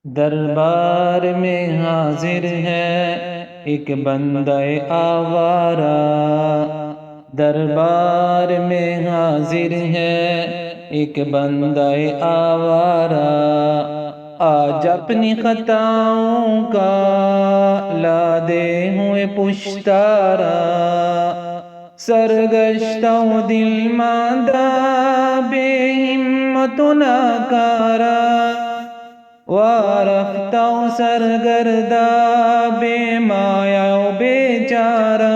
دربار میں حاضر ہے ایک بندہ آوارہ، دربار میں حاضر ہے ایک بندہ آوارہ، آج اپنی خطاؤں کا لا دے ہوئے پشتارا، سرگشتہ دل ماندہ بے ہمت و ناکارا، وارفتہ سرگردہ بے مایا و بے چارہ،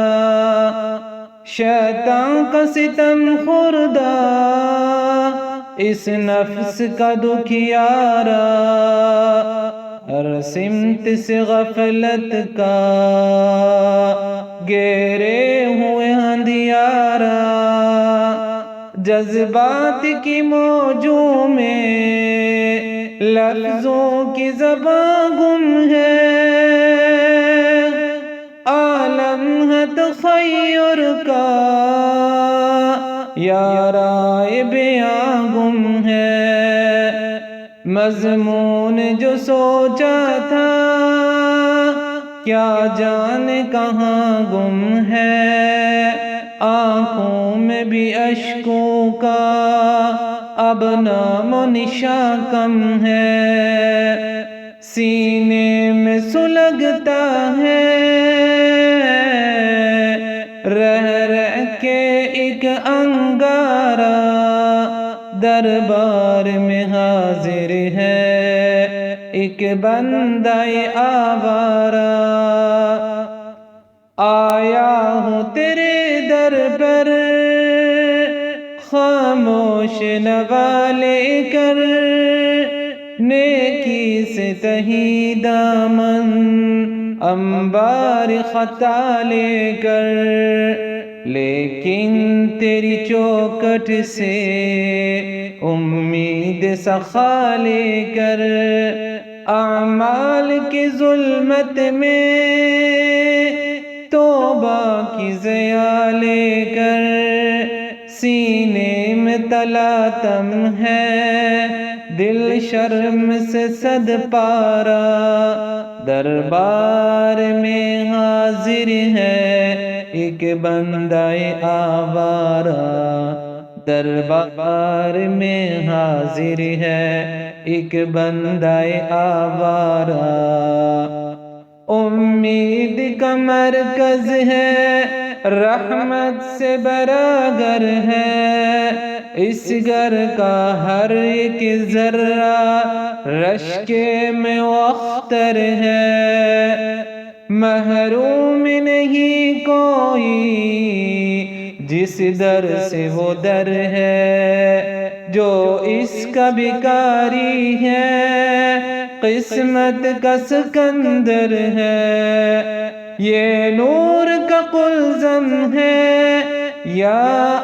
شیطان کا ستم خوردہ اس نفس کا دکھیارا، ہر سمت سے غفلت کا گھیرے ہوئے اندھیارا، جذبات کی موجوں میں لفظوں کی زبان گم ہے، عالم ہے تخیر کا یا رائے بیاں گم ہے، مضمون جو سوچا تھا کیا جانے کہاں گم ہے، آنکھوں میں بھی اشکوں کا اب نام و نشاں کم ہے، سینے میں سلگتا ہے رہ رہ کے ایک انگارہ، دربار میں حاضر ہے ایک بندہ آوارہ، آیا ہوں تیرے در پر خاموش نوا لے کر، نیکی سے تہی دامن انبار خطا لے کر، لیکن تیری چوکٹ سے امید سخا لے کر، اعمال کی ظلمت میں توبہ کی ضیا لے کر، سینے میں تلاتم ہے دل شرم سے صد پارا، دربار میں حاضر ہے ایک بندہ آوارہ، دربار میں حاضر ہے ایک بندہ آوارہ، امید کا مرکز ہے رحمت سے بھرا گھر ہے، اس گھر کا ہر ایک ذرہ رشکے میں اختر ہے، محروم نہیں کوئی جس در سے وہ در ہے، جو اس کا بھکاری ہے قسمت کا سکندر ہے، یہ نور کا قلزم ہے یا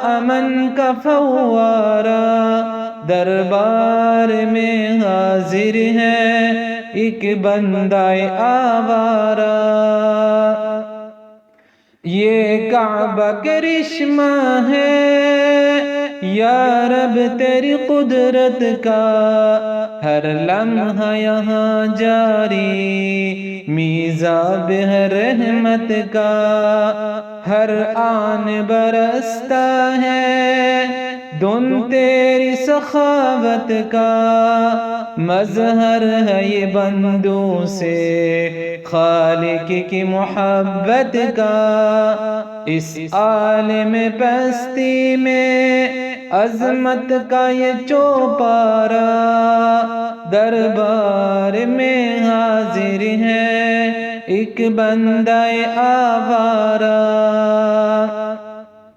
امن کا فوارہ، دربار میں حاضر ہے ایک بندہ آوارہ، یہ کعبہ کرشمہ ہے یا رب تیری قدرت کا، ہر لمحہ یہاں جاری میزاب ہے رحمت کا، ہر آن برستا ہے دن تیری سخاوت کا، مظہر ہے یہ بندوں سے خالق کی محبت کا، اس عالم پستی میں عظمت کا یہ چوپارہ، دربار میں حاضر ہے ایک بندہ آوارہ،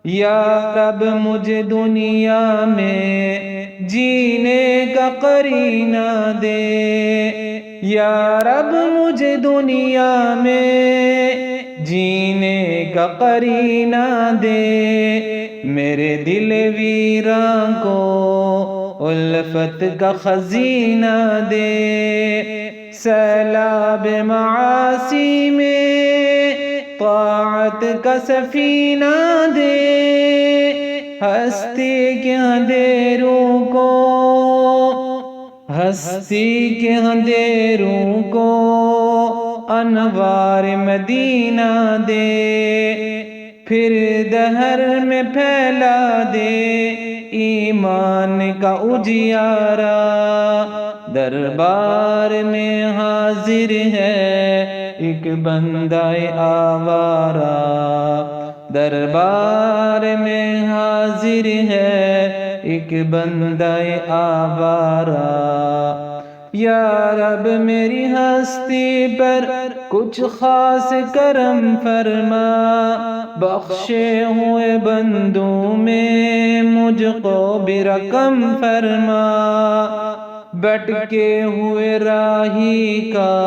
یا رب مجھے دنیا میں جینے کا قرینہ دے، یا رب مجھے دنیا میں جینے کا قرینہ دے، میرے دل ویراں کو الفت کا خزینہ دے، سیلاب معاصی میں طاعت کا سفینہ دے، ہستی کے اندھیروں کو ہستی کے اندھیروں کو انوار مدینہ دے، پھر دہر میں پھیلا دے ایمان کا اجیارہ۔ دربار میں حاضر ہے ایک بندہ آوارہ، دربار میں حاضر ہے ایک بندہ آوارہ۔ یا رب میری ہستی پر کچھ خاص کرم فرما، بخشے ہوئے بندوں میں مجھ کو بھی رقم فرما۔ بٹکے ہوئے راہی کا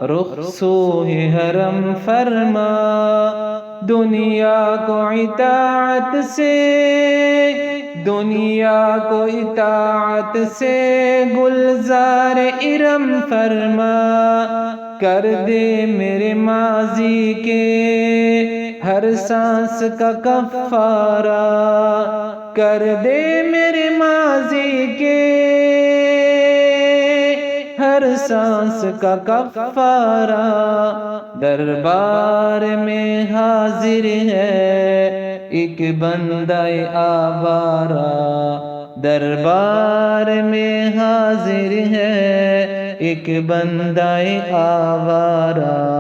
رخ سوئے حرم فرما، دنیا کو اطاعت سے، دنیا کو اطاعت سے گلزار ارم فرما۔ کر دے میرے ماضی کے ہر سانس کا کفارہ، کر دے میرے ماضی کے ہر سانس کا کفارہ۔ دربار میں حاضر ہے ایک بندہ آوارہ، دربار میں حاضر ہے ایک بندہ آوارہ۔